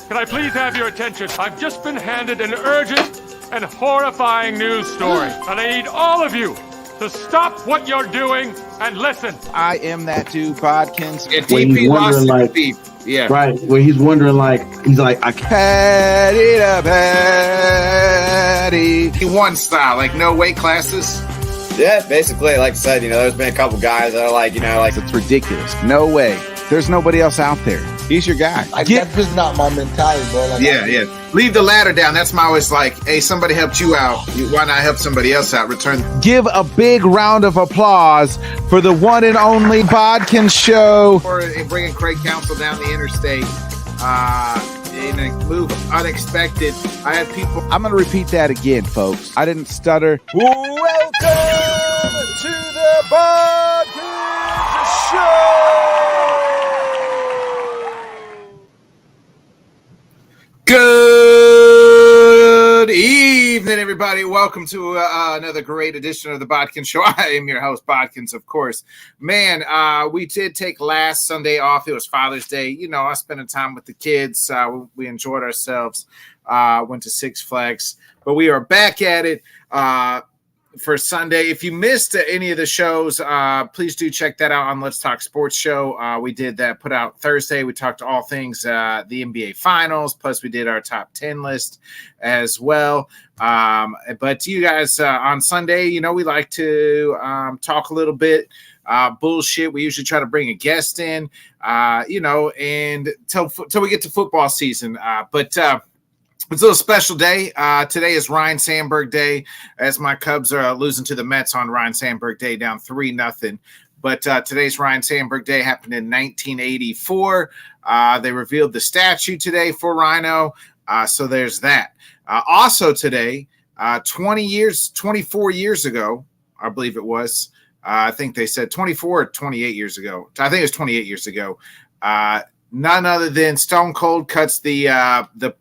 Can I please have your attention? I've just been handed an urgent and horrifying news story, and I need all of you to stop what you're doing and listen. I am that dude, Bodkins. Yeah, DP lost like, beef. Yeah. Right. Where he's wondering, he's like, I can't eat a patty. He won style, like no weight classes. Yeah, basically, like I said, there's been a couple guys that are like, it's ridiculous. No way. There's nobody else out there. He's your guy. That's just not my mentality, bro. Like, yeah. Leave the ladder down. That's my always like, hey, somebody helped you out. Why not help somebody else out? Return. Give a big round of applause for the one and only Bodkins Show. For bringing Craig Counsell down the interstate in a move unexpected. I had people. I'm going to repeat that again, folks. I didn't stutter. Welcome to the Bodkins Show. Good evening, everybody. Welcome to another great edition of the Bodkins Show. I am your host, Bodkins, of course. Man, we did take last Sunday off. It was Father's Day. I spent time with the kids. We enjoyed ourselves. Went to Six Flags. But we are back at it for Sunday. If you missed any of the shows, please do check that out on Let's Talk Sports Show. We did that, put out Thursday. We talked all things the NBA Finals, plus we did our top 10 list as well. But you guys, on Sunday, we like to talk a little bit bullshit. We usually try to bring a guest in, and till we get to football season. But it's a little special day. Today is Ryan Sandberg Day, as my Cubs are losing to the Mets on Ryan Sandberg Day, down 3-0. But today's Ryan Sandberg Day happened in 1984. They revealed the statue today for Rhino, so there's that. Also today, 24 years ago, I believe it was. I think they said 24 or 28 years ago. I think it was 28 years ago. None other than Stone Cold cuts the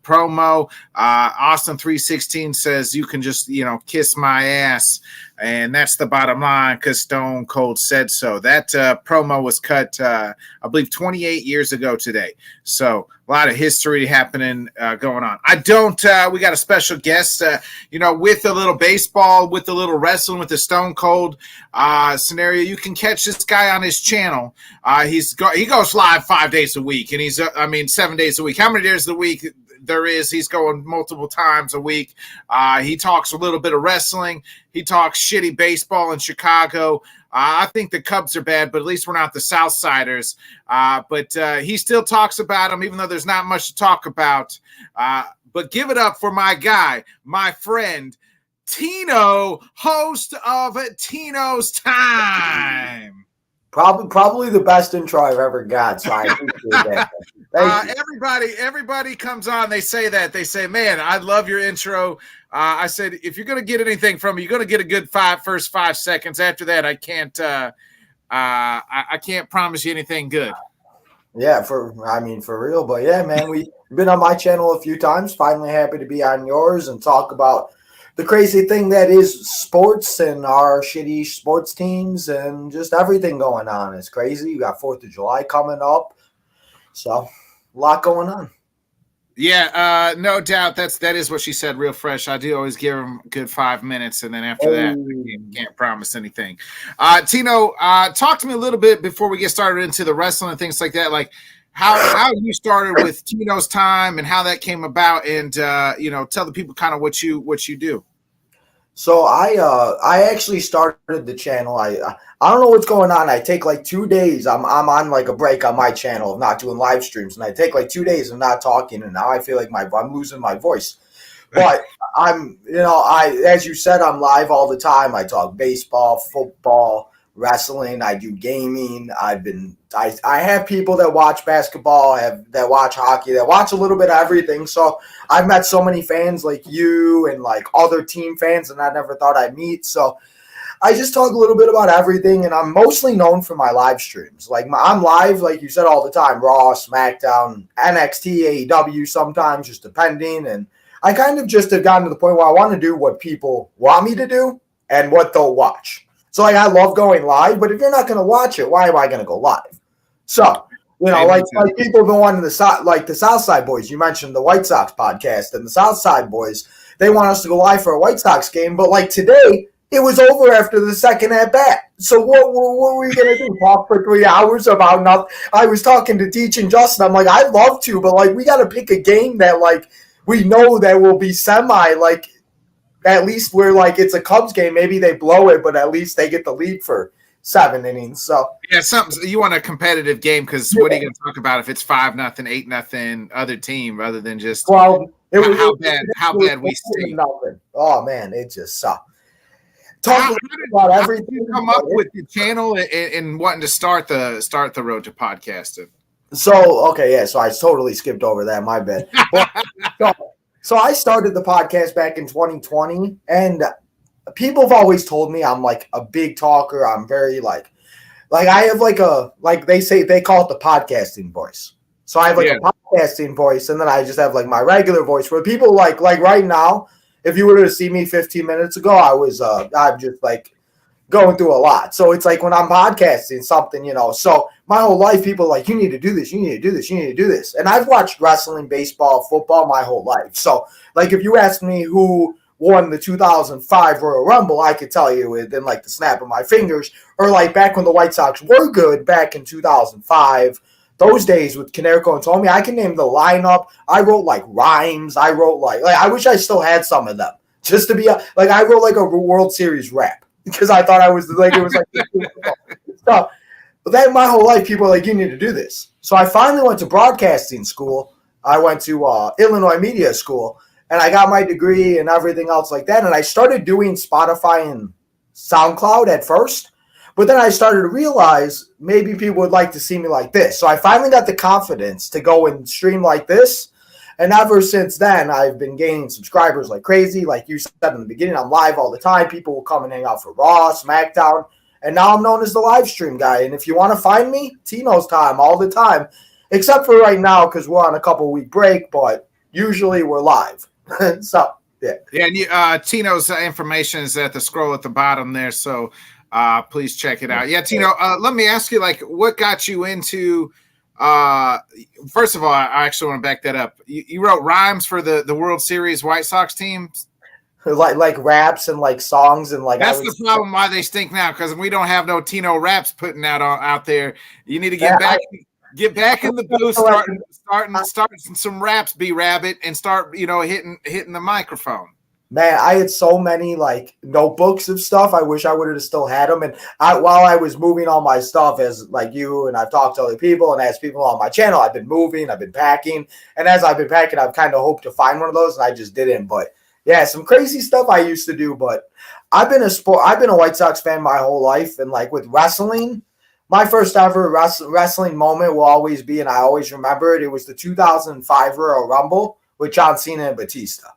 promo. Austin 316 says, you can just, kiss my ass. And that's the bottom line because Stone Cold said so. That promo was cut, I believe, 28 years ago today. So a lot of history happening going on. We got a special guest, with a little baseball, with a little wrestling, with the Stone Cold scenario. You can catch this guy on his channel. He goes live 5 days a week, and he's 7 days a week. How many days a week there is? He's going multiple times a week. He talks a little bit of wrestling. He talks shitty baseball in Chicago. I think the Cubs are bad, but at least we're not the Southsiders. But he still talks about them, even though there's not much to talk about. But give it up for my guy, my friend, Tino, host of Tino's Time. Probably the best intro I've ever got. So I appreciate that. Everybody comes on. They say that. They say, man, I love your intro. I said, if you're going to get anything from me, you're going to get a good first 5 seconds. After that, I can't promise you anything good. Yeah, for real. But yeah, man, we've been on my channel a few times. Finally happy to be on yours and talk about the crazy thing that is sports and our shitty sports teams and just everything going on. It's crazy. You got 4th of July coming up. So a lot going on. Yeah, no doubt. That is what she said, real fresh. I do always give them a good 5 minutes, and then after that, I can't promise anything. Tino, talk to me a little bit before we get started into the wrestling and things like that. Like how you started with Tino's Time and how that came about, and tell the people kind of what you do. So I actually started the channel. I don't know what's going on. I take like 2 days. I'm on like a break on my channel of not doing live streams, and I take like 2 days of not talking, and now I feel like I'm losing my voice. But as you said, I'm live all the time. I talk baseball, football, wrestling. I do gaming. I have people that watch basketball, that watch hockey, that watch a little bit of everything. So I've met so many fans like you and like other team fans that I never thought I'd meet. So I just talk a little bit about everything, and I'm mostly known for my live streams. Like I'm live, like you said, all the time. Raw, SmackDown, NXT, AEW sometimes, just depending. And I kind of just have gotten to the point where I want to do what people want me to do and what they'll watch. So like I love going live, but if you're not going to watch it, why am I going to go live? So You know, like people have been wanting the South Side Boys. You mentioned the White Sox podcast and the South Side Boys. They want us to go live for a White Sox game, but like today, it was over after the second at bat. So what were we gonna do? Talk for 3 hours about nothing? I was talking to Deech and Justin. I'm like, I'd love to, but like we got to pick a game that like we know that will be semi like. At least we're like it's a Cubs game. Maybe they blow it, but at least they get the lead for 7 innings. So yeah, something you want a competitive game because what are you going to talk about if it's 5-0, 8-0 other team rather than just how bad we stink. Oh man, it just sucked. How did you come up with the channel and wanting to start the road to podcasting? So okay, yeah. So I totally skipped over that. My bad. So I started the podcast back in 2020, and people have always told me I'm like a big talker. I'm very like I have like they say they call it the podcasting voice. So I have like a podcasting voice, and then I just have like my regular voice where people like right now, if you were to see me 15 minutes ago, I'm just like going through a lot. So it's like when I'm podcasting something, you know, so my whole life people are like, you need to do this, you need to do this, you need to do this. And I've watched wrestling, baseball, football my whole life. So like if you ask me who won the 2005 Royal Rumble, I could tell you within like the snap of my fingers, or like back when the White Sox were good back in 2005, those days with Canerico and Tommy, I can name the lineup. I wrote like rhymes. I wrote like I wish I still had some of them just to be like, I wrote like a World Series rap. Because I thought I was like, it was like stuff. But then my whole life, people are like, you need to do this. So I finally went to broadcasting school. I went to Illinois Media School, and I got my degree and everything else like that. And I started doing Spotify and SoundCloud at first. But then I started to realize maybe people would like to see me like this. So I finally got the confidence to go and stream like this. And ever since then, I've been gaining subscribers like crazy. Like you said in the beginning, I'm live all the time. People will come and hang out for Raw, SmackDown. And now I'm known as the live stream guy. And if you want to find me, Tino's time all the time. Except for right now because we're on a couple-week break. But usually we're live. So, yeah. Yeah, and Tino's information is at the scroll at the bottom there. So please check it out. Yeah, Tino, let me ask you, like, what got you into first of all, I actually want to back that up. You wrote rhymes for the World Series White Sox teams, like raps and like songs and like. That's the problem why they stink now, because we don't have no Tino raps putting out there. You need to get back in the booth, start some raps, B Rabbit, and start hitting the microphone. Man, I had so many like notebooks of stuff. I wish I would have still had them. And while I was moving all my stuff, as like you and I've talked to other people and as people on my channel, I've been moving, I've been packing, and as I've been packing, I've kind of hoped to find one of those, and I just didn't. But yeah, some crazy stuff I used to do. But I've been a White Sox fan my whole life, and like with wrestling, my first ever wrestling moment will always be, and I always remember it. It was the 2005 Royal Rumble with John Cena and Batista.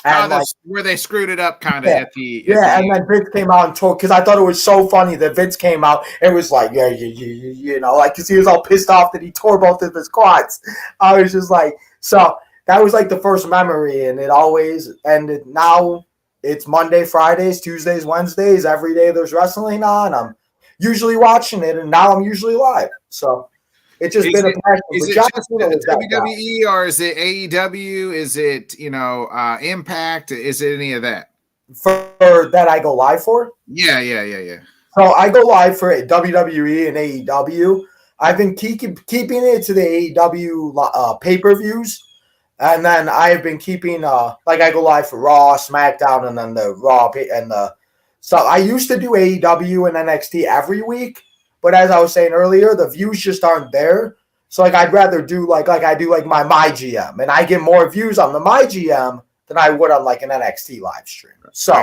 And where they screwed it up kind of at the and then Vince came out and told, because I thought it was so funny that Vince came out and was like, like, because he was all pissed off that he tore both of his quads. I was just like, so that was like the first memory, and it always ended. Now it's Monday, Fridays, Tuesdays, Wednesdays. Every day there's wrestling on. I'm usually watching it, and now I'm usually live. So it's just been a passion. Is it just WWE or is it AEW? Is it Impact? Is it any of that? For that I go live for? Yeah. So I go live for WWE and AEW. I've been keeping it to the AEW pay-per-views, and then I've been keeping like I go live for Raw, SmackDown, and then the Raw and the. So I used to do AEW and NXT every week. But as I was saying earlier, the views just aren't there. So like I'd rather do like I do like my GM, and I get more views on the GM than I would on like an NXT live stream. So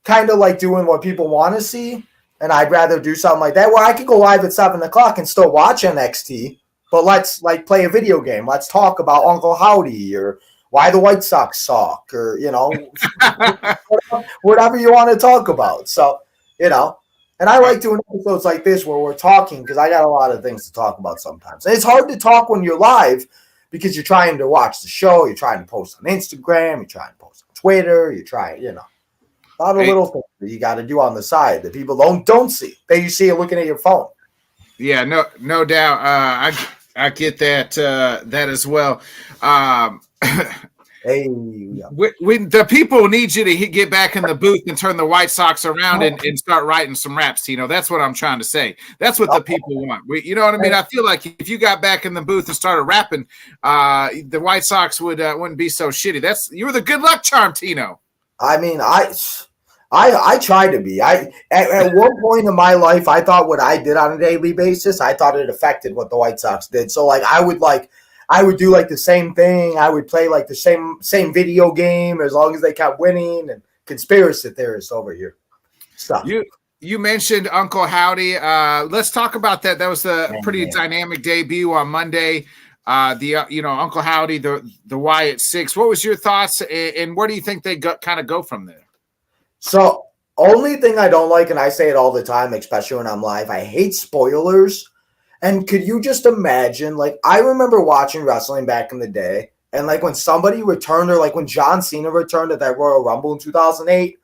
kind of like doing what people want to see, and I'd rather do something like that where I could go live at 7:00 and still watch NXT, but let's like play a video game. Let's talk about Uncle Howdy or why the White Sox suck, or whatever you want to talk about. So And I like doing episodes like this where we're talking because I got a lot of things to talk about sometimes. And it's hard to talk when you're live because you're trying to watch the show. You're trying to post on Instagram. You're trying to post on Twitter. You're trying, a lot of little things that you got to do on the side that people don't see. That you see it looking at your phone. Yeah, no doubt. I get that as well. Hey, yeah. When the people need you to get back in the booth and turn the White Sox around and start writing some raps, Tino. That's what I'm trying to say. That's what the people want. You know what I mean? I feel like if you got back in the booth and started rapping, the White Sox wouldn't be so shitty. You were the good luck charm, Tino. I mean, I try to be. At one point in my life, I thought what I did on a daily basis, I thought it affected what the White Sox did. So I would do like the same thing. I would play like the same video game as long as they kept winning. And conspiracy theorists over here. Stop. You mentioned Uncle Howdy. Let's talk about that. That was a pretty dynamic debut on Monday. Uncle Howdy, the Wyatt Six. What was your thoughts, and where do you think they kind of go from there? So, only thing I don't like, and I say it all the time, especially when I'm live, I hate spoilers. And could you just imagine, I remember watching wrestling back in the day, and when somebody returned, or when John Cena returned at that Royal Rumble in 2008,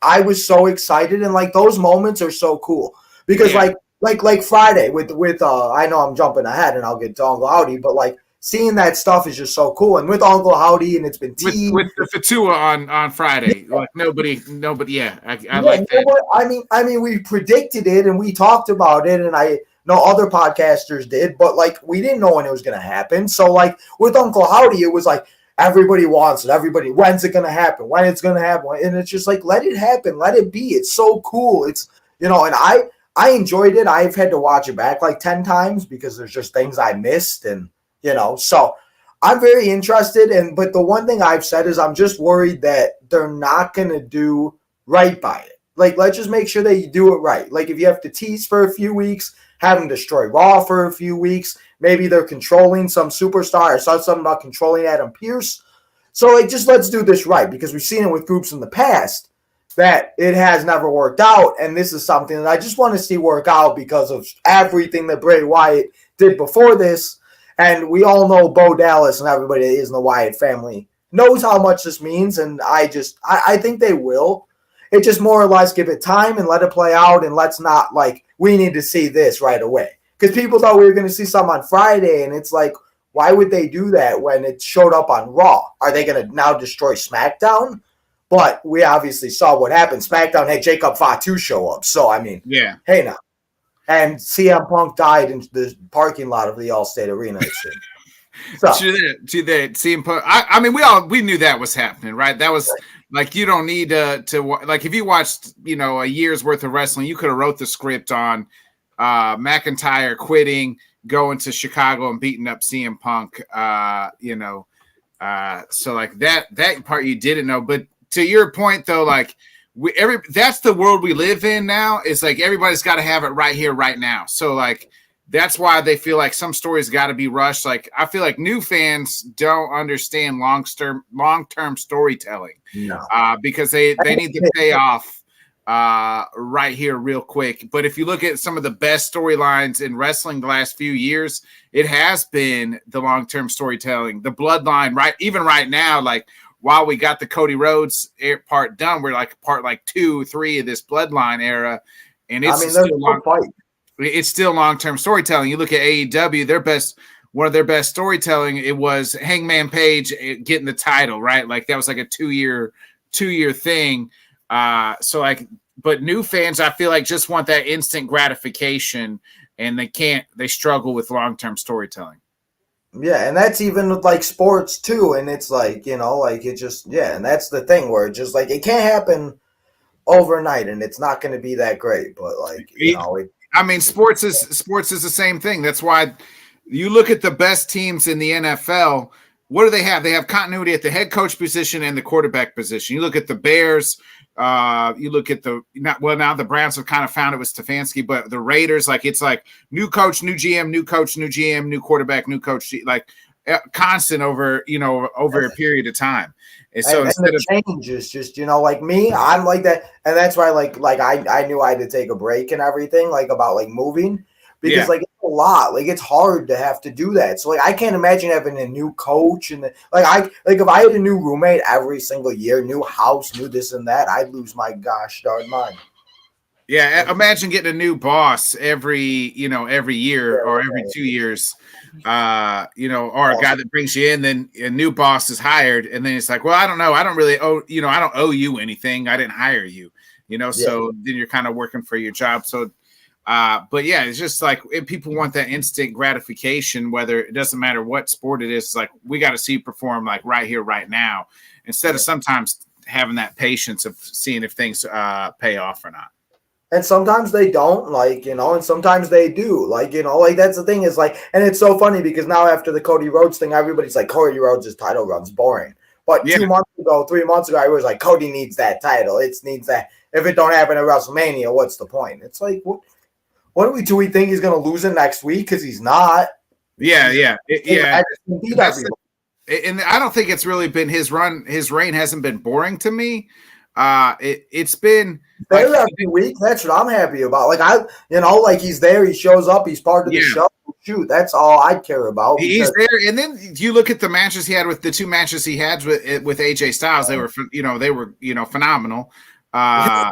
I was so excited, and those moments are so cool. Because like Friday with I know I'm jumping ahead and I'll get to Uncle Howdy, but seeing that stuff is just so cool. And with Uncle Howdy, and it's been teased with the Fatua on Friday. Nobody. Yeah, I like that. I mean, we predicted it and we talked about it, and I know other podcasters did, but we didn't know when it was going to happen. So with Uncle Howdy, it was everybody wants it. Everybody, when's it going to happen? When it's going to happen? And it's just let it happen. Let it be. It's so cool. It's, and I enjoyed it. I've had to watch it back 10 times because there's just things I missed, and so I'm very interested. But the one thing I've said is I'm just worried that they're not going to do right by it. Let's just make sure that you do it right. If you have to tease for a few weeks, have them destroy Raw for a few weeks, maybe they're controlling some superstar. I saw something about controlling Adam Pearce. So just let's do this right, because we've seen it with groups in the past that it has never worked out. And this is something that I just want to see work out because of everything that Bray Wyatt did before this. And we all know Bo Dallas and everybody that is in the Wyatt family knows how much this means. And I think they will. It just more or less give it time and let it play out. And let's not we need to see this right away. Because people thought we were going to see some on Friday. And it's why would they do that when it showed up on Raw? Are they going to now destroy SmackDown? But we obviously saw what happened. SmackDown had Jacob Fatu show up. So, yeah. Hey now. And CM Punk died in the parking lot of the Allstate Arena. So. To that CM Punk. We knew that was happening, right? That was you don't need to if you watched a year's worth of wrestling, you could have wrote the script on McIntyre quitting, going to Chicago and beating up CM Punk. So that part you didn't know, but to your point though, that's the world we live in now. Is everybody's got to have it right here, right now. So that's why they feel some stories got to be rushed. I feel new fans don't understand long-term storytelling, because they need to pay off right here real quick. But if you look at some of the best storylines in wrestling the last few years, it has been the long-term storytelling, the bloodline, right? Even right now, while we got the Cody Rhodes part done, we're part 2, 3 of this bloodline era, and it's it's still long-term storytelling. You look at AEW, one of their best storytelling, it was Hangman Page getting the title, right? That was a two-year thing. But new fans, I feel just want that instant gratification, and they struggle with long-term storytelling. Yeah, and that's even with sports too, and it's it just and that's the thing where it just it can't happen overnight, and it's not going to be that great, but sports is the same thing. That's why you look at the best teams in the NFL. What do they have? They have continuity at the head coach position and the quarterback position. You look at the Bears. You look at now the Browns have kind of found it with Stefanski, but the Raiders, it's new coach, new GM, new coach, new GM, new quarterback, new coach, constant over a period of time. And so instead of changes, just me, I'm like that, and that's why I knew I had to take a break and everything about moving. Because it's a lot. It's hard to have to do that. So I can't imagine having a new coach and if I had a new roommate every single year, new house, new this and that, I'd lose my gosh darn mind. Yeah, imagine getting a new boss every year or every 2 years, or a guy that brings you in, then a new boss is hired, and then it's like, well, I don't know, I don't really I don't owe you anything, I didn't hire you, so then you're kind of working for your job. So, but yeah, it's just like if people want that instant gratification, whether it doesn't matter what sport it is, it's like we got to see you perform like right here, right now, instead of sometimes having that patience of seeing if things pay off or not. And sometimes they don't, and sometimes they do. That's the thing is and it's so funny because now after the Cody Rhodes thing, everybody's like, Cody Rhodes' title run's boring. But 3 months ago, I was like, Cody needs that title. It needs that. If it don't happen at WrestleMania, what's the point? It's like, what do we think he's going to lose it next week? Because he's not. Yeah. And I don't think it's really been his run. His reign hasn't been boring to me. It's been better every week. That's what I'm happy about. He's there, he shows up, he's part of the show. Shoot, that's all I care about. He's there, and then you look at the matches he had with the 2 matches he had with AJ Styles. They were, phenomenal. No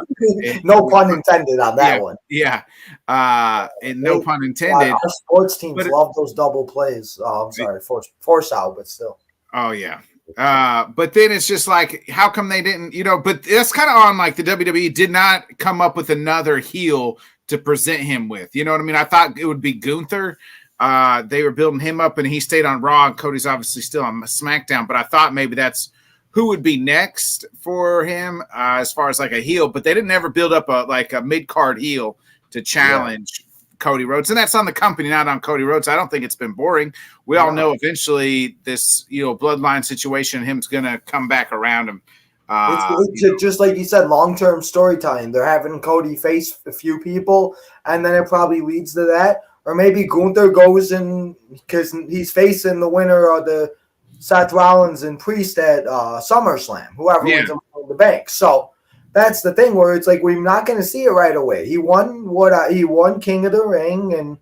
pun intended on that one. Yeah, and no pun intended. Our sports teams love those double plays. I'm sorry, force out, but still. Oh yeah. But then it's just like, how come they didn't, but that's kind of on like the WWE did not come up with another heel to present him with, you know what I mean? I thought it would be Gunther. They were building him up and he stayed on Raw, and Cody's obviously still on SmackDown, but I thought maybe that's who would be next for him as far as like a heel, but they didn't ever build up a mid-card heel to challenge Cody Rhodes, and that's on the company, not on Cody Rhodes. I don't think it's been boring. We all know eventually this, bloodline situation, him's going to come back around him. It's just like you said, long-term storytelling. They're having Cody face a few people, and then it probably leads to that. Or maybe Gunther goes in because he's facing the winner of the Seth Rollins and Priest at SummerSlam, whoever wins the bank. So that's the thing where it's like we're not going to see it right away. He won King of the Ring, and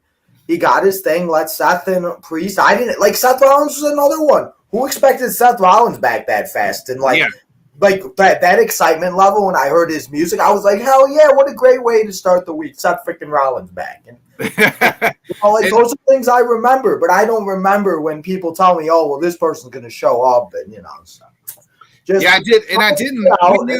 he got his thing. Let Seth and Priest. I didn't like Seth Rollins was another one. Who expected Seth Rollins back that fast? And that excitement level when I heard his music, I was like, hell yeah! What a great way to start the week. Seth freaking Rollins back. And, those are things I remember, but I don't remember when people tell me, oh well, this person's going to show up, and so. I did, and I didn't.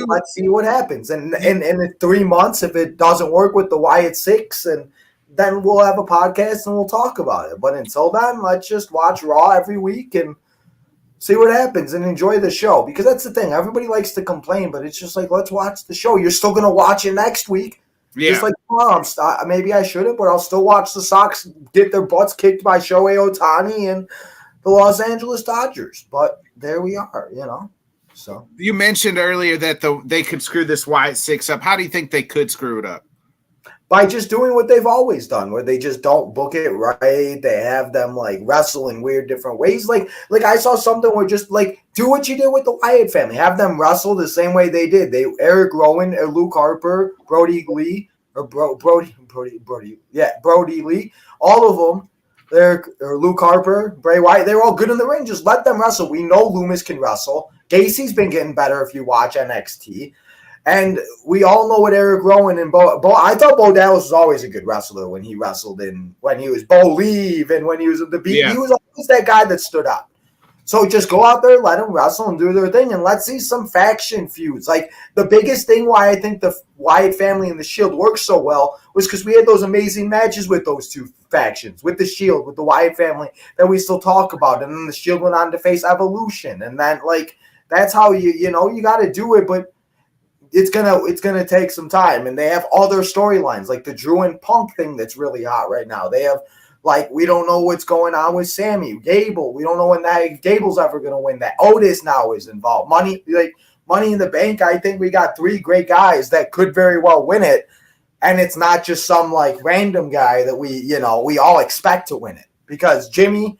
Let's see what happens. And in 3 months, if it doesn't work with the Wyatt Six, and then we'll have a podcast and we'll talk about it. But until then, let's just watch Raw every week and see what happens and enjoy the show. Because that's the thing. Everybody likes to complain, but it's just like, let's watch the show. You're still going to watch it next week. Yeah. Just like tomorrow, maybe I shouldn't, but I'll still watch the Sox get their butts kicked by Shohei Ohtani and the Los Angeles Dodgers. But there we are, So you mentioned earlier that they could screw this White Six up. How do you think they could screw it up? By just doing what they've always done, where they just don't book it right. They have them wrestle in weird different ways. Like I saw something where just do what you did with the Wyatt family. Have them wrestle the same way they did. Eric Rowan, Luke Harper, Brody Lee, Brody Lee, all of them. Or Luke Harper, Bray Wyatt, they're all good in the ring. Just let them wrestle. We know Loomis can wrestle. Gacy's been getting better if you watch NXT. And we all know what Eric Rowan and I thought Bo Dallas was always a good wrestler when he wrestled when he was Bo Leave and when he was at the beat. Yeah. He was always that guy that stood out. So just go out there, let them wrestle and do their thing, and let's see some faction feuds. The biggest thing why I think the Wyatt family and the Shield worked so well was because we had those amazing matches with those two factions, with the Shield, with the Wyatt family that we still talk about, and then the Shield went on to face Evolution, and then that's how you got to do it, but it's gonna take some time, and they have other storylines like the Drew and Punk thing that's really hot right now. They have. We don't know what's going on with Sammy, Gable. We don't know when Gable's ever going to win that. Otis now is involved. Money in the Bank, I think we got 3 great guys that could very well win it. And it's not just some random guy that we all expect to win it. Because Jay,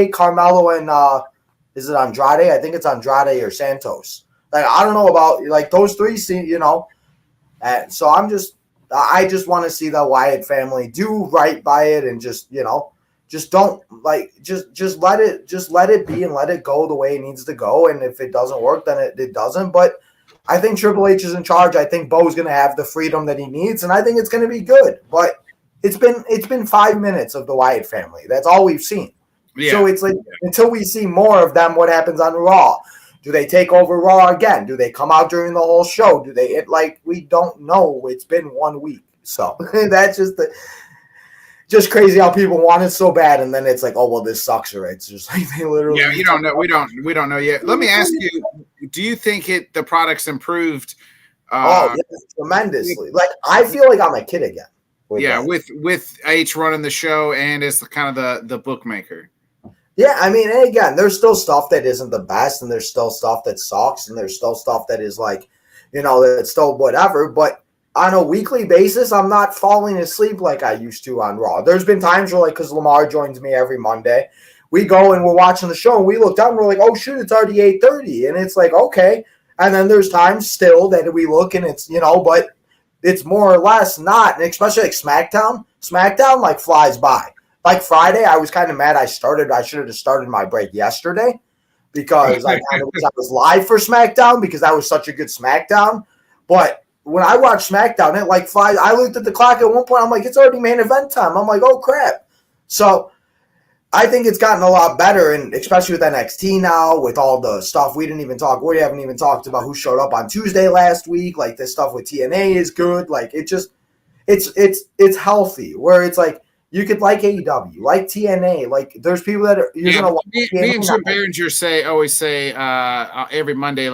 Carmelo, and is it Andrade? I think it's Andrade or Santos. I don't know about those 3, so I just want to see the Wyatt family do right by it and just don't just let it be and let it go the way it needs to go. And if it doesn't work, then it doesn't. But I think Triple H is in charge. I think Bo's going to have the freedom that he needs, and I think it's going to be good. But it's been 5 minutes of the Wyatt family. That's all we've seen. Yeah. So it's like until we see more of them, what happens on Raw? Do they take over Raw again? Do they come out during the whole show? Do they we don't know. It's been 1 week. So that's just crazy how people want it so bad, and then it's like, oh well, this sucks, right? It's just like they literally. Yeah, you don't know. We don't know yet. Let me ask you: do you think the product's improved? Yes, tremendously. Like I feel like I'm a kid again. With H running the show and as kind of the bookmaker. Yeah, I mean, and again, there's still stuff that isn't the best, and there's still stuff that sucks, and there's still stuff that is like, that's still whatever. But on a weekly basis, I'm not falling asleep like I used to on Raw. There's been times where, because Lamar joins me every Monday, we go and we're watching the show, and we look down, and we're like, oh, shoot, it's already 8:30. And it's like, okay. And then there's times still that we look, and it's, but it's more or less not, and especially like SmackDown. SmackDown, flies by. Like Friday, I was kind of mad I should have just started my break yesterday because I was live for SmackDown because that was such a good SmackDown. But when I watched SmackDown, it flies. I looked at the clock at one point. I'm like, it's already main event time. I'm like, oh, crap. So I think it's gotten a lot better, and especially with NXT now, with all the stuff we haven't even talked about who showed up on Tuesday last week. Like this stuff with TNA is good. Like it's healthy where it's like, you could like AEW, like TNA, like there's people that are you're gonna watch. Me and Jim Behringer always say every Monday,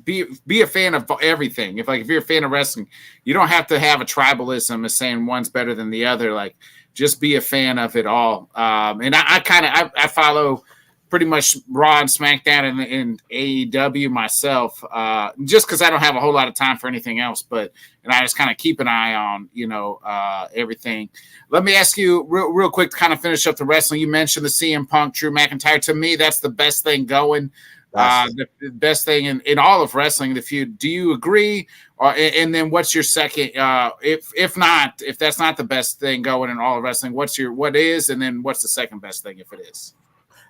be a fan of everything. If you're a fan of wrestling, you don't have to have a tribalism of saying one's better than the other. Just be a fan of it all. And I follow pretty much Raw and SmackDown and AEW myself, just because I don't have a whole lot of time for anything else. And I just kind of keep an eye on, everything. Let me ask you real quick to kind of finish up the wrestling. You mentioned the CM Punk, Drew McIntyre. To me, that's the best thing going. The best thing in all of wrestling, the feud. Do you agree? And then what's your second? If that's not the best thing going in all of wrestling, what is? And then what's the second best thing if it is?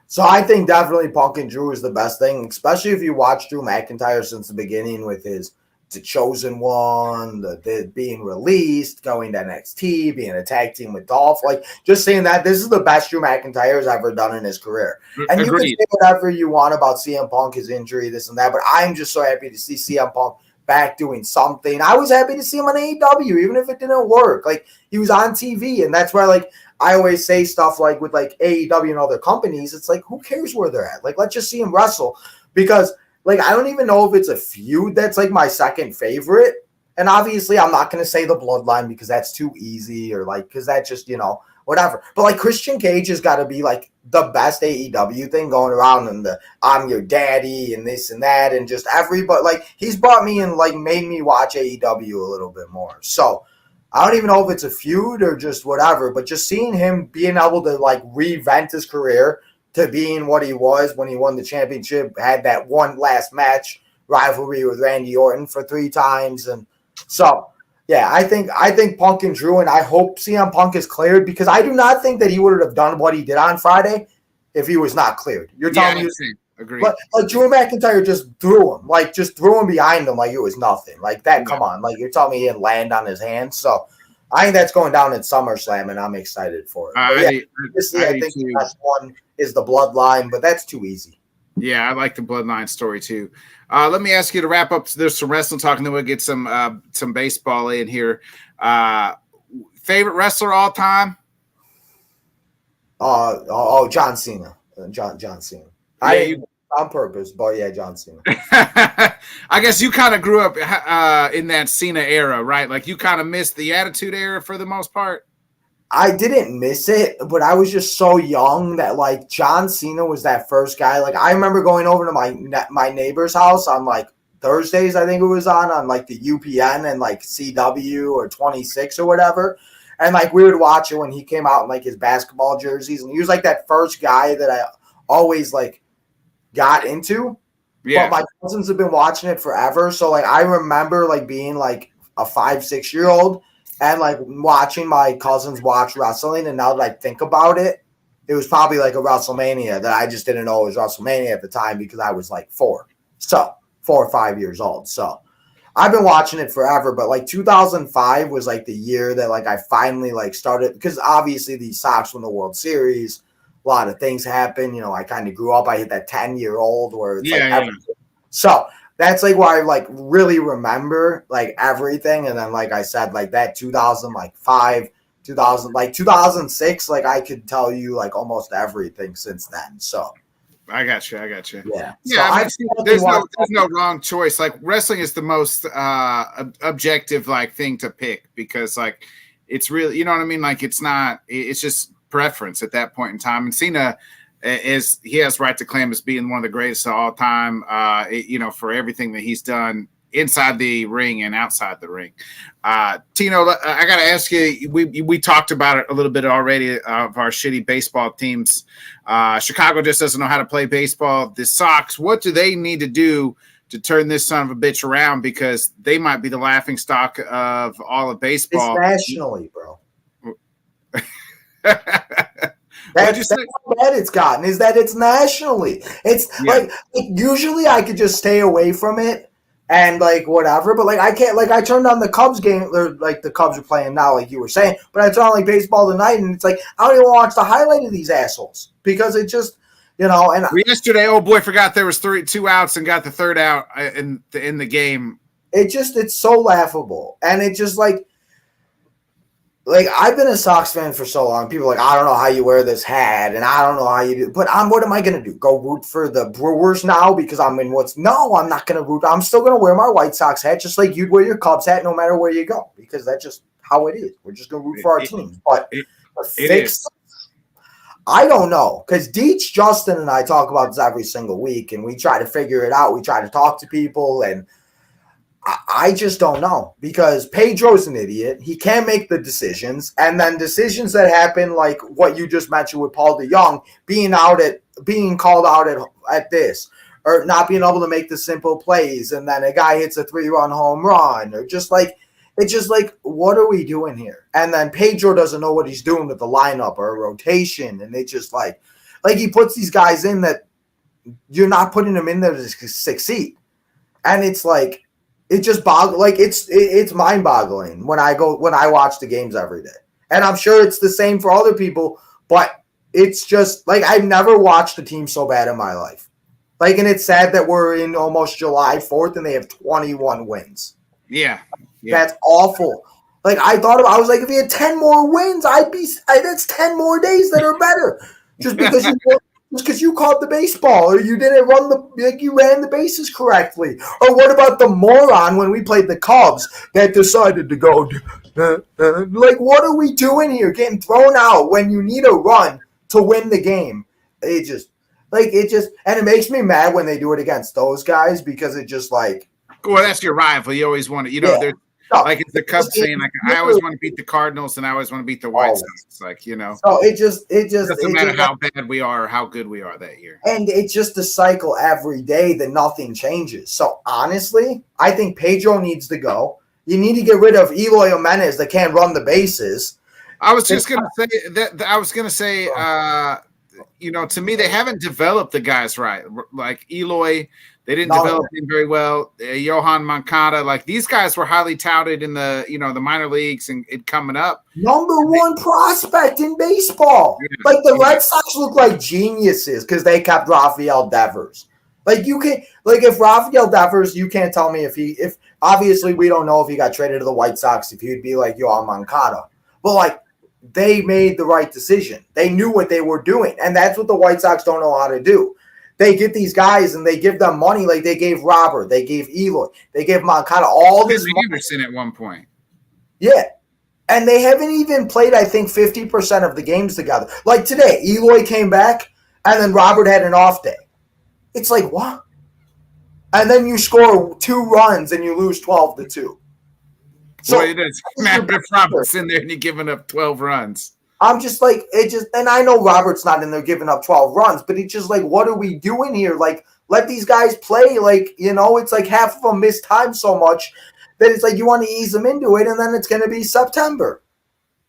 So I think definitely Punk and Drew is the best thing, especially if you watch Drew McIntyre since the beginning with his The Chosen One, the being released, going to NXT, being a tag team with Dolph. Just saying that this is the best Drew McIntyre has ever done in his career. And you can say whatever you want about CM Punk, his injury, this and that, but I'm just so happy to see CM Punk back doing something. I was happy to see him on AEW, even if it didn't work. He was on TV, and that's why I always say stuff with AEW and other companies. It's who cares where they're at? Let's just see him wrestle, because I don't even know if it's a feud that's my second favorite. And obviously I'm not going to say the Bloodline because that's too easy, or because that's just, whatever. But Christian Cage has got to be the best AEW thing going around, and the I'm your daddy and this and that, and just everybody he's brought me and made me watch AEW a little bit more. So I don't even know if it's a feud or just whatever, but just seeing him being able to reinvent his career to being what he was when he won the championship, had that one last match rivalry with Randy Orton for 3 times. And so, yeah, I think Punk and Drew, and I hope CM Punk is cleared, because I do not think that he would have done what he did on Friday if he was not cleared. You're telling me? Agreed. But Drew McIntyre just threw him, just threw him behind him like it was nothing. Come on. You're telling me he didn't land on his hand. So I think that's going down in SummerSlam, and I'm excited for it. I think the best one is the Bloodline, but that's too easy. Yeah, I like the Bloodline story too. Let me ask you to wrap up. There's some wrestling talk, and then we'll get some baseball in here. Favorite wrestler all time? John Cena. John Cena. On purpose, but yeah, John Cena. I guess you kind of grew up in that Cena era, right? You kind of missed the Attitude Era for the most part. I didn't miss it, but I was just so young that John Cena was that first guy. I remember going over to my neighbor's house on Thursdays, I think it was on the UPN and CW or 26 or whatever. And we would watch it when he came out in his basketball jerseys, and he was that first guy that I always got into. Yeah. But my cousins have been watching it forever. So I remember being a 5-6 year old and watching my cousins watch wrestling. And now that I think about it, it was probably a WrestleMania that I just didn't know it was WrestleMania at the time because I was 4. So 4 or 5 years old. So I've been watching it forever, but like 2005 was like the year that like I finally like started, because obviously the Sox won the World Series. A lot of things happened. You know, I kind of grew up. I hit that 10-year-old where it's So that's like where I like really remember like everything. And then like I said, like that 2005, 2006, like I could tell you like almost everything since then. So I got you. yeah. Yeah, So there's no wrong choice. Like wrestling is the most objective like thing to pick, because like it's really, you know what I mean? Like it's just preference at that point in time. And Cena he has right to claim as being one of the greatest of all time, for everything that he's done inside the ring and outside the ring. Tino, I got to ask you, we talked about it a little bit already of our shitty baseball teams. Chicago just doesn't know how to play baseball. The Sox, what do they need to do to turn this son of a bitch around? Because they might be the laughing stock of all of baseball. It's nationally, bro. That's how bad it's gotten, is that it's nationally. It's like usually I could just stay away from it and like whatever, but like I can't. Like I turned on the Cubs game, or like the Cubs are playing now, like you were saying, but I turned on like baseball tonight, and it's like I don't even watch the highlight of these assholes, because it just, you know. And yesterday, oh boy, forgot there was 2 outs and got the third out in the game. It's so laughable, and it just like I've been a Sox fan for so long. People are like, I don't know how you wear this hat, and I don't know how you do. But what am I going to do? Go root for the Brewers now because I'm in No, I'm not going to root. I'm still going to wear my White Sox hat, just like you'd wear your Cubs hat no matter where you go, because that's just how it is. We're just going to root for our team. But I don't know, because Deech, Justin, and I talk about this every single week, and we try to figure it out. We try to talk to people, and I just don't know, because Pedro's an idiot. He can't make the decisions, and then decisions that happen, like what you just mentioned with Paul DeJong being called out at this, or not being able to make the simple plays, and then a guy hits a 3-run home run, or just like it's just like, what are we doing here? And then Pedro doesn't know what he's doing with the lineup or a rotation, and it's just like he puts these guys in that you're not putting them in there to succeed, and it's like. It just it's mind-boggling when I watch the games every day. And I'm sure it's the same for other people, but it's just like I've never watched a team so bad in my life. Like, and it's sad that we're in almost July 4th and they have 21 wins. Yeah. That's awful. Like I was like, if he had 10 more wins, that's 10 more days that are better. Just because you caught the baseball, or you didn't you ran the bases correctly. Or what about the moron when we played the Cubs that decided to go, like, what are we doing here? Getting thrown out when you need a run to win the game. And it makes me mad when they do it against those guys, because it just like. Well, that's your rival. You always want to, like it's the Cubs saying, like, I always want to beat the Cardinals and I always want to beat the White Sox. Like, So it doesn't matter how bad we are or how good we are that year. And it's just a cycle every day that nothing changes. So honestly, I think Pedro needs to go. You need to get rid of Eloy Jimenez that can't run the bases. I was just going to say that. I was going to say, to me, they haven't developed the guys right. Like Eloy. They didn't develop him very well. Johan Moncada, like these guys were highly touted in the the minor leagues and coming up. Number one prospect in baseball. Yeah, like the Red Sox look like geniuses because they kept Rafael Devers. Like if Rafael Devers, you can't tell me if obviously we don't know if he got traded to the White Sox, if he'd be like Johan Moncada. But like they made the right decision. They knew what they were doing, and that's what the White Sox don't know how to do. They get these guys and they give them money, like they gave Robert, they gave Eloy, they gave Moncada all this money. Anderson at one point. Yeah. And they haven't even played, I think, 50% of the games together. Like today, Eloy came back and then Robert had an off day. It's like, what? And then you score 2 runs and you lose 12-2. So it is. Matt Robert's in there and you're giving up 12 runs. I'm just like, and I know Robert's not in there giving up 12 runs, but it's just like, what are we doing here? Like, let these guys play. Like, it's like half of them miss time so much that it's like you want to ease them into it, and then it's going to be September,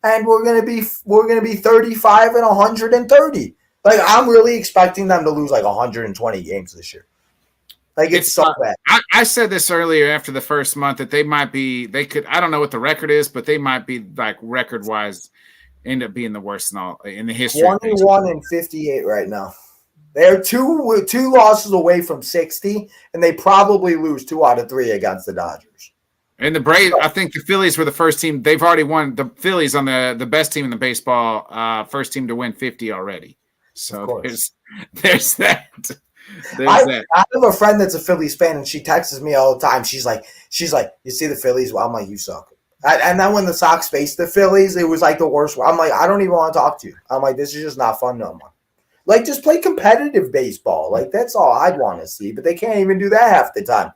and we're going to be 35 and 130. Like, I'm really expecting them to lose like 120 games this year. Like it's so bad. I said this earlier after the first month that they could. I don't know what the record is, but they might be like record wise end up being the worst in the history. 21 and 58 right now. They're two losses away from 60, and they probably lose 2 out of 3 against the Dodgers. And the Braves, I think the Phillies were the first team. They've already won. The Phillies on the best team in the baseball, first team to win 50 already. So there's that. I have a friend that's a Phillies fan, and she texts me all the time. She's like, you see the Phillies? Well, I'm like, you suck. And then when the Sox faced the Phillies, it was like the worst. I'm like, I don't even want to talk to you. I'm like, this is just not fun no more. Like, just play competitive baseball. Like, that's all I'd want to see. But they can't even do that half the time.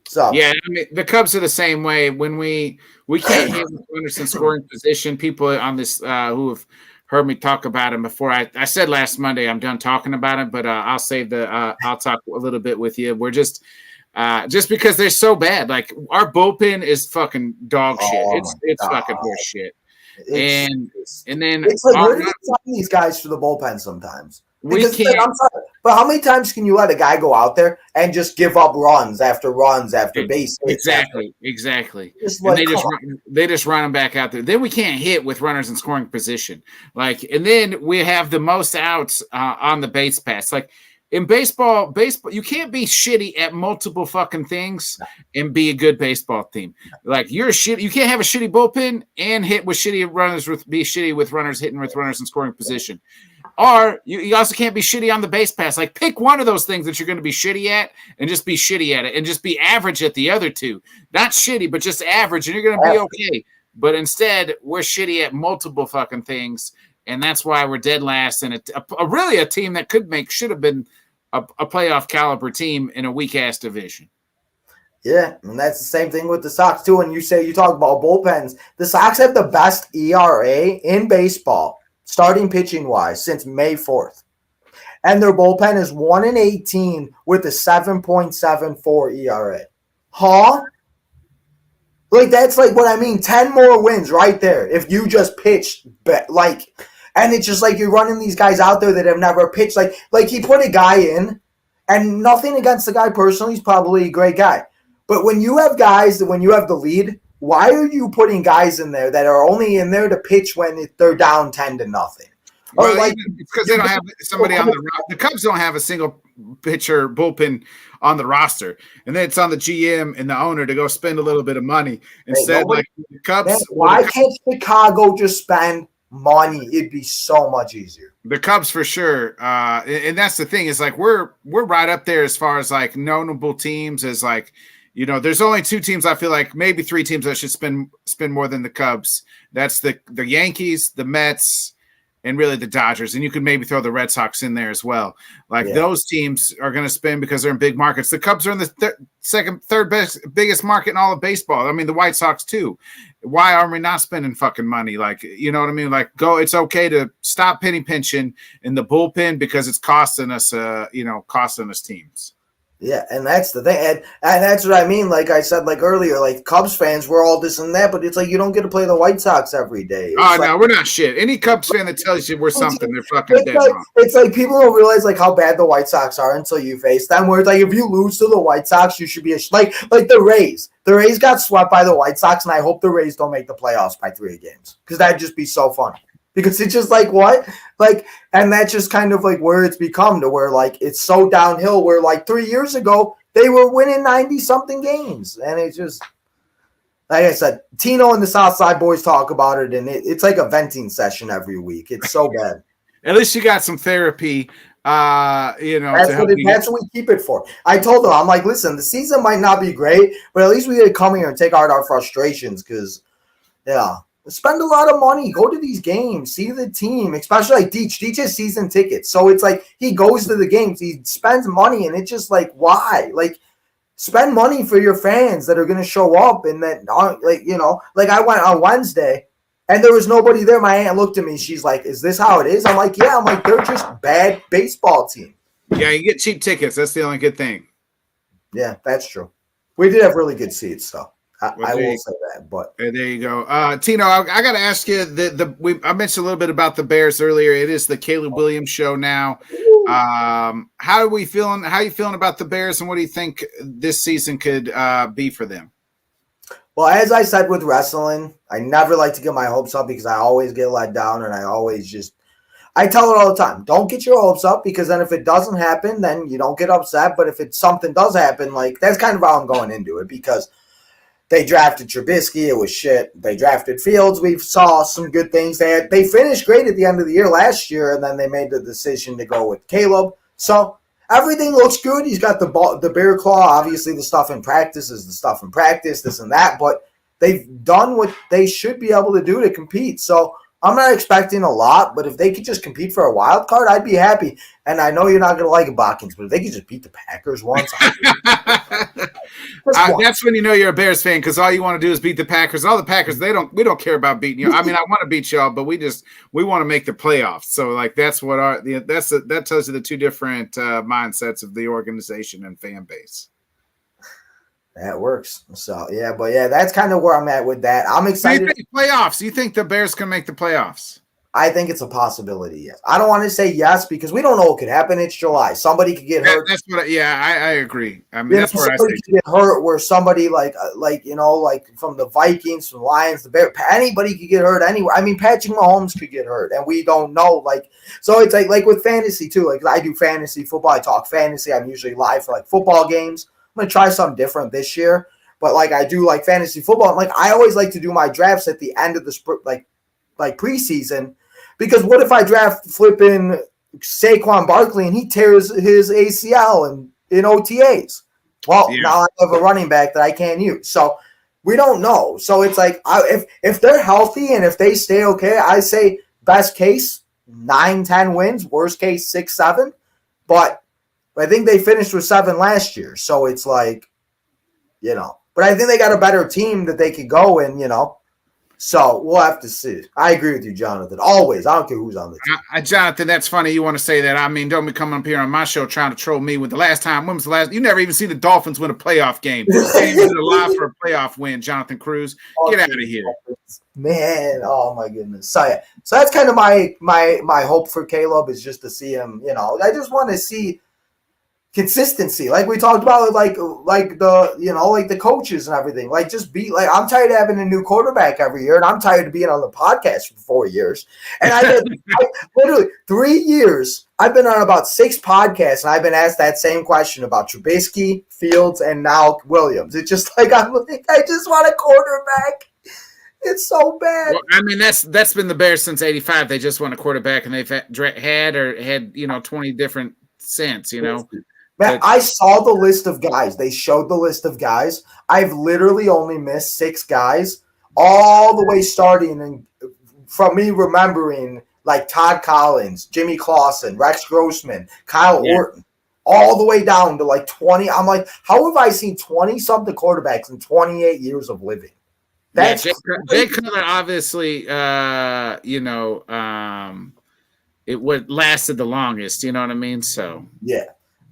So yeah, I mean, the Cubs are the same way. When we can't hit with runners in scoring position, people on this who have heard me talk about him before. I said last Monday I'm done talking about him, but I'll save I'll talk a little bit with you. We're just because they're so bad. Like our bullpen is fucking dog shit. It's fucking horse shit. And then it's like where do you find these guys for the bullpen sometimes? Because we can't. I'm sorry, but how many times can you let a guy go out there and just give up runs after base hits? Exactly. Like, they just run them back out there. Then we can't hit with runners in scoring position. Like, and then we have the most outs on the base pass. Like in baseball, you can't be shitty at multiple fucking things and be a good baseball team. Like you're shitty. You can't have a shitty bullpen and hit with shitty runners be shitty with runners hitting with runners in scoring position. Or you also can't be shitty on the base pass. Like pick one of those things that you're going to be shitty at and just be shitty at it and just be average at the other two. Not shitty, but just average and you're going to be okay. But instead, we're shitty at multiple fucking things. And that's why we're dead last. And really a team that should have been a playoff caliber team in a weak ass division. Yeah, and that's the same thing with the Sox too. And you talk about bullpens. The Sox have the best ERA in baseball, starting pitching wise, since May 4th. And their bullpen is 1-18 with a 7.74 ERA. Huh? Like that's like what I mean. 10 more wins right there if you just pitch like. And it's just like you're running these guys out there that have never pitched. Like he put a guy in, and nothing against the guy personally. He's probably a great guy. But when you have guys, when you have the lead, why are you putting guys in there that are only in there to pitch when they're down 10-0? Well, like, because they don't have somebody on the Cubs don't have a single pitcher bullpen on the roster, and then it's on the GM and the owner to go spend a little bit of money instead. Like the Cubs, man, why can't Chicago just spend money? It'd be so much easier. The Cubs for sure, and that's the thing is like we're right up there as far as like notable teams as like. You know, there's only 2 teams I feel like maybe 3 teams that should spend more than the Cubs. That's the Yankees, the Mets, and really the Dodgers. And you could maybe throw the Red Sox in there as well. Like those teams are going to spend because they're in big markets. The Cubs are in the third biggest market in all of baseball. I mean, the White Sox too. Why are we not spending fucking money? Like, you know what I mean? Like, it's okay to stop penny pinching in the bullpen because it's costing us teams. Yeah, and that's the thing. And that's what I mean. Like I said, like earlier, like Cubs fans, we're all this and that, but it's like you don't get to play the White Sox every day. No, we're not shit. Any Cubs fan that tells you we're something, they're fucking dead wrong. It's like people don't realize like how bad the White Sox are until you face them. Where it's like if you lose to the White Sox, you should be like the Rays. The Rays got swept by the White Sox, and I hope the Rays don't make the playoffs by 3 games because that'd just be so funny. Because it's just like what? Like, and that's just kind of like where it's become to where like it's so downhill where like 3 years ago they were winning 90-something games. And it's just like I said, Tino and the Southside boys talk about it, and it's like a venting session every week. It's so bad. At least you got some therapy. That's what we keep it for. I told them, I'm like, listen, the season might not be great, but at least we gotta come here and take out our frustrations because spend a lot of money. Go to these games. See the team, especially like Deech. Deech has season tickets. So it's like he goes to the games. He spends money, and it's just like, why? Like, spend money for your fans that are going to show up and that aren't, like, like I went on Wednesday, and there was nobody there. My aunt looked at me. She's like, is this how it is? I'm like, yeah. I'm like, they're just bad baseball team. Yeah, you get cheap tickets. That's the only good thing. Yeah, that's true. We did have really good seats, though. I will say that, but there you go, Tino. I got to ask you. I mentioned a little bit about the Bears earlier. It is the Caleb Williams show now. How are we feeling? How are you feeling about the Bears, and what do you think this season could be for them? Well, as I said with wrestling, I never like to get my hopes up because I always get let down, and I tell it all the time, don't get your hopes up, because then if it doesn't happen, then you don't get upset. But if something does happen, like, that's kind of how I'm going into it, because they drafted Trubisky, it was shit. They drafted Fields, we saw some good things. They finished great at the end of the year last year, and then they made the decision to go with Caleb. So everything looks good. He's got the bear claw. Obviously, the stuff in practice is the stuff in practice, this and that. But they've done what they should be able to do to compete. So I'm not expecting a lot, but if they could just compete for a wild card, I'd be happy. And I know you're not going to like it, Bodkins, but if they could just beat the Packers once, that's when you know you're a Bears fan, because all you want to do is beat the Packers. All the Packers, we don't care about beating you. I mean, I want to beat y'all, but we want to make the playoffs. So like that's what that tells you the two different mindsets of the organization and fan base. That works. So yeah, but yeah, that's kind of where I'm at with that. I'm excited. You think playoffs? You think the Bears can make the playoffs? I think it's a possibility, yes. I don't want to say yes because we don't know what could happen. It's July. Somebody could get hurt. That's what. I agree. I mean, that's where I somebody could get hurt. Where somebody like from the Vikings, from the Lions, the Bears, anybody could get hurt anywhere. I mean, Patrick Mahomes could get hurt, and we don't know. Like, so it's like with fantasy too. Like, I do fantasy football. I talk fantasy. I'm usually live for like football games. I'm gonna try something different this year, but like I do like fantasy football. I'm like, I always like to do my drafts at the end of the like preseason. Because what if I draft flipping Saquon Barkley and he tears his ACL in OTAs? Well, now I have a running back that I can't use. So we don't know. So it's like if they're healthy and if they stay okay, I say best case 9-10 wins, worst case 6-7. But I think they finished with 7 last year. So it's like, but I think they got a better team that they could go and, So we'll have to see. I agree with you, Jonathan. Always. I don't care who's on the team. Jonathan, that's funny you want to say that. I mean, don't be coming up here on my show trying to troll me with the last time. When was the last? You never even see the Dolphins win a playoff game. You can't even alive for a playoff win, Jonathan Cruz. Get out of here. Man, oh my goodness. So yeah. So that's kind of my hope for Caleb is just to see him, I just want to see consistency, like we talked about, like the coaches and everything. Like, just be like, I'm tired of having a new quarterback every year, and I'm tired of being on the podcast for 4 years. And I literally 3 years. I've been on about 6 podcasts, and I've been asked that same question about Trubisky, Fields, and now Williams. It's just like I just want a quarterback. It's so bad. Well, I mean, that's been the Bears since '85. They just want a quarterback, and they've had 20 different cents. Man, I saw the list of guys. They showed the list of guys. I've literally only missed 6 guys, all the way starting and from me remembering like Todd Collins, Jimmy Clausen, Rex Grossman, Kyle Orton, all the way down to like 20. I'm like, how have I seen 20-something quarterbacks in 28 years of living? That's Jay Cutler, obviously, it would lasted the longest. You know what I mean? So yeah.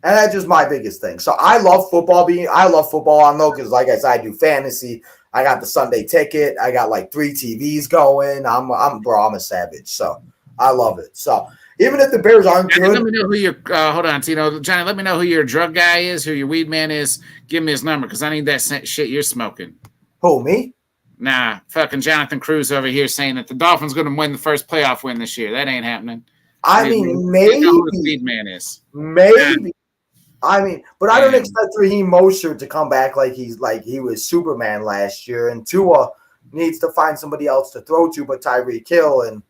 And that's just my biggest thing. So I love football. I know because, like I said, I do fantasy. I got the Sunday ticket. I got like 3 TVs going. I'm a savage. So I love it. So even if the Bears aren't good, let me know who your hold on, Tino, Johnny. Let me know who your drug guy is, who your weed man is. Give me his number because I need that shit you're smoking. Who, me? Nah, fucking Jonathan Cruz over here saying that the Dolphins going to win the first playoff win this year. That ain't happening. I mean, maybe. Know who the weed man is. Maybe. Yeah. I mean, but I don't expect Raheem Mostert to come back like he was Superman last year, and Tua needs to find somebody else to throw to, but Tyreek Hill, and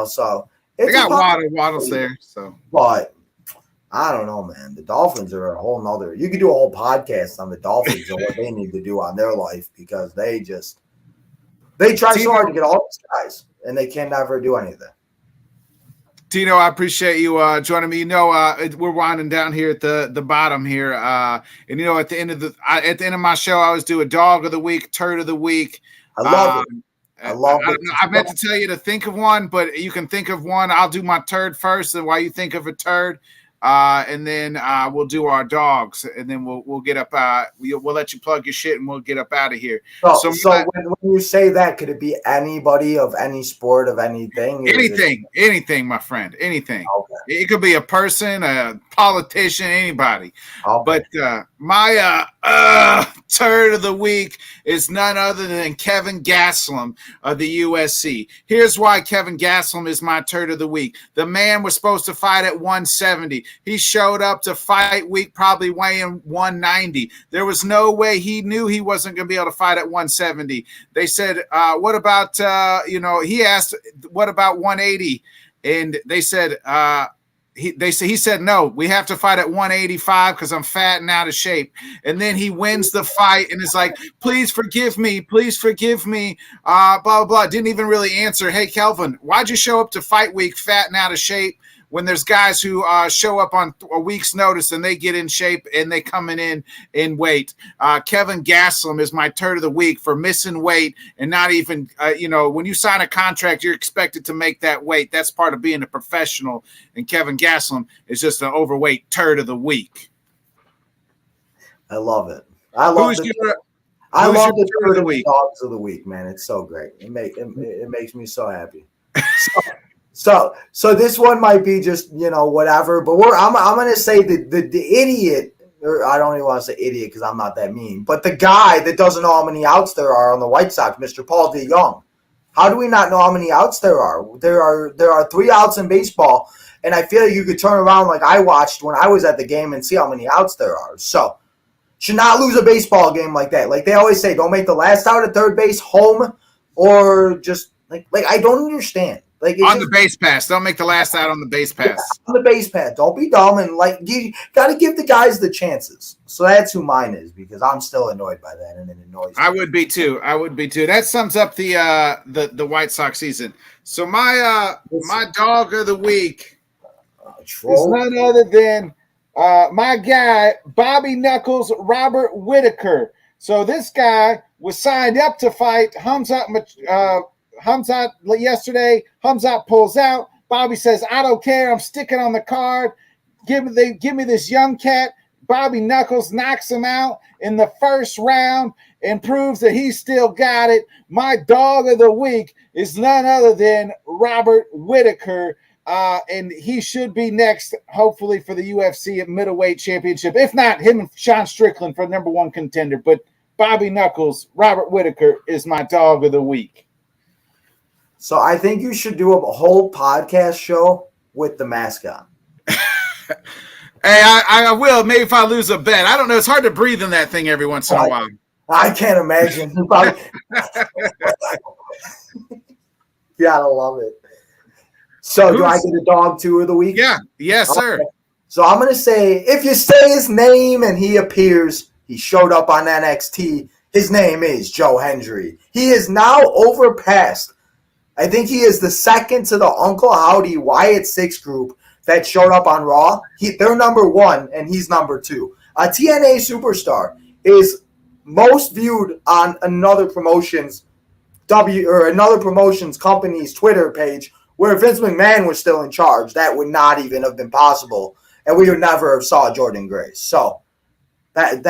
so they got Waddles there. So, but I don't know, man. The Dolphins are a whole nother. You could do a whole podcast on the Dolphins and what they need to do on their life because they try so hard to get all these guys, and they can never do anything. Tino, I appreciate you joining me. We're winding down here at the bottom here, and at the end of my show, I always do a dog of the week, turd of the week. I love it. I meant to tell you to think of one, but you can think of one. I'll do my turd first, and while you think of a turd, and then we'll do our dogs, and then we'll get up. We'll let you plug your shit, and we'll get up out of here. So when you say that, could it be anybody of any sport of anything? Anything, my friend, anything. Okay. It could be a person, a politician, anybody. Okay. But my turd of the week is none other than Kevin Gastelum of the USC. Here's why Kevin Gastelum is my turd of the week. The man was supposed to fight at 170. He showed up to fight week probably weighing 190. There was no way. He knew he wasn't going to be able to fight at 170. They said, what about, he asked, what about 180? And they said, he said, no, we have to fight at 185 because I'm fat and out of shape. And then he wins the fight and is like, please forgive me. Blah, blah, blah. Didn't even really answer. Hey, Kelvin, why'd you show up to fight week fat and out of shape when there's guys who show up on a week's notice and they get in shape and they coming in weight? Kevin Gastelum is my turd of the week for missing weight and not even, when you sign a contract, you're expected to make that weight. That's part of being a professional. And Kevin Gastelum is just an overweight turd of the week. I love it. I love the turd of the dogs of the week, man. It's so great. It makes me so happy. So this one might be just, whatever, but I'm going to say the idiot, or I don't even want to say idiot because I'm not that mean, but the guy that doesn't know how many outs there are on the White Sox, Mr. Paul DeYoung. How do we not know how many outs there are? There are 3 outs in baseball, and I feel like you could turn around like I watched when I was at the game and see how many outs there are. So, should not lose a baseball game like that. Like they always say, don't make the last out at third base home, or just like I don't understand. The base pass. Don't make the last out on the base pass. Yeah, on the base pass. Don't be dumb, and you got to give the guys the chances. So that's who mine is, because I'm still annoyed by that, and it annoys me. I would be too. That sums up the White Sox season. So my dog of the week is none other than my guy Bobby Knuckles Robert Whitaker. So this guy was signed up to fight Hamzat yesterday. Hamzat pulls out. Bobby says, I don't care. I'm sticking on the card. Give me this young cat. Bobby Knuckles knocks him out in the first round and proves that he still got it. My dog of the week is none other than Robert Whitaker. And he should be next, hopefully, for the UFC at middleweight championship. If not, him and Sean Strickland for number 1 contender. But Bobby Knuckles, Robert Whitaker is my dog of the week. So I think you should do a whole podcast show with the mascot. Hey, I will. Maybe if I lose a bet. I don't know. It's hard to breathe in that thing every once in a while. I can't imagine. You gotta love it. So do I get a dog 2 of the week? Yeah. Yes, sir. Okay. So I'm going to say, if you say his name and he appears, he showed up on NXT, his name is Joe Hendry. He is now overpassed. I think he is the second to the Uncle Howdy Wyatt Six group that showed up on Raw. They're number 1, and he's number 2. A TNA superstar is most viewed on another promotion's company's Twitter page, where Vince McMahon was still in charge. That would not even have been possible, and we would never have saw Jordan Grace. So that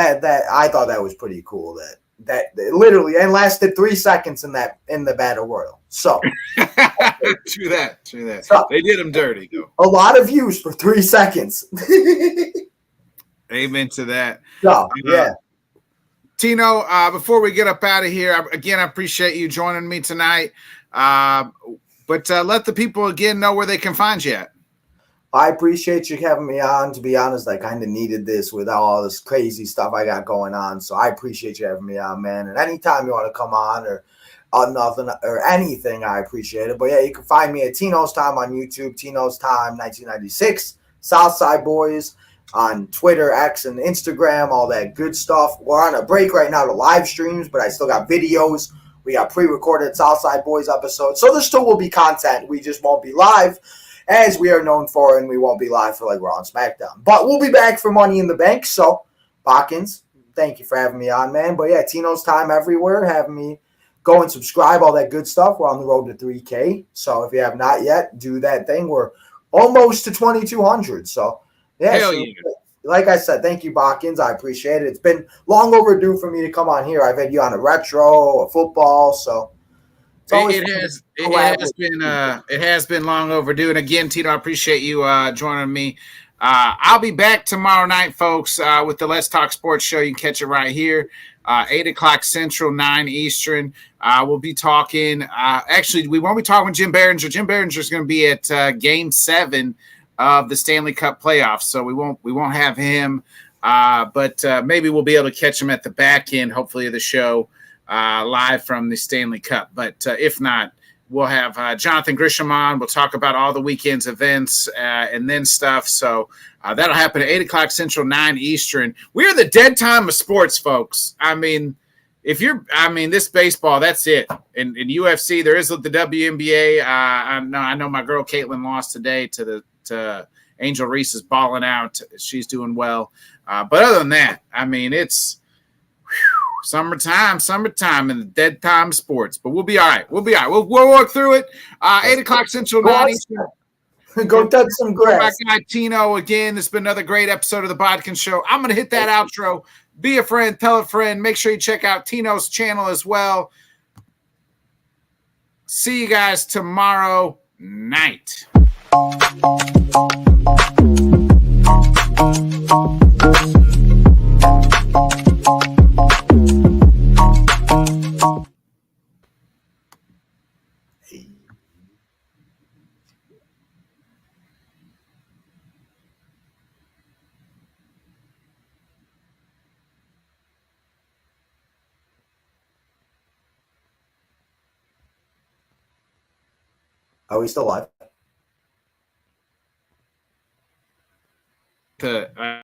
I thought that was pretty cool. That literally and lasted 3 seconds in the battle royal. So true that. So, they did him dirty. Though. A lot of views for 3 seconds. Amen to that. So, yeah. Tino, before we get up out of here, again, I appreciate you joining me tonight. But let the people again know where they can find you at. I appreciate you having me on. To be honest, I kind of needed this with all this crazy stuff I got going on. So I appreciate you having me on, man. And anytime you want to come on or nothing or anything, I appreciate it. But yeah, you can find me at Tino's Time on YouTube, Tino's Time 1996, Southside Boys on Twitter, X, and Instagram, all that good stuff. We're on a break right now to live streams, but I still got videos. We got pre-recorded Southside Boys episodes. So there still will be content. We just won't be live, as we are known for, and we won't be live for like Raw and SmackDown. But we'll be back for Money in the Bank. So, Bodkins, thank you for having me on, man. But yeah, Tino's Time everywhere. Having me go and subscribe, all that good stuff. We're on the road to 3K. So if you have not yet, do that thing. We're almost to 2,200. So Yeah, Hell so yeah. like I said, thank you, Bodkins. I appreciate it. It's been long overdue for me to come on here. I've had you on a retro, a football, so it's always It fun has to it has been long overdue. And again, Tino, I appreciate you joining me. I'll be back tomorrow night, folks, with the Let's Talk Sports Show. You can catch it right here, 8 o'clock Central, 9 Eastern. We'll be talking. Actually, we won't be talking with Jim Behringer. Jim Behringer is going to be at Game 7 of the Stanley Cup playoffs, so we won't have him. But maybe we'll be able to catch him at the back end, hopefully, of the show. Live from the Stanley Cup. But if not, we'll have Jonathan Grisham on. We'll talk about all the weekend's events and then stuff. So that'll happen at 8 o'clock Central, 9 Eastern. We're the dead time of sports, folks. I mean, this baseball, that's it. In UFC, there is the WNBA. I know my girl Caitlin lost today to Angel Reese is balling out. She's doing well. But other than that, I mean, it's summertime, and the dead time sports. But we'll be all right. We'll work through it. 8 o'clock Central, 9 Eastern. Go touch some grass. My guy Tino again. This has been another great episode of the Bodkins Show. I'm going to hit that outro. Be a friend, tell a friend. Make sure you check out Tino's channel as well. See you guys tomorrow night. Are we still live?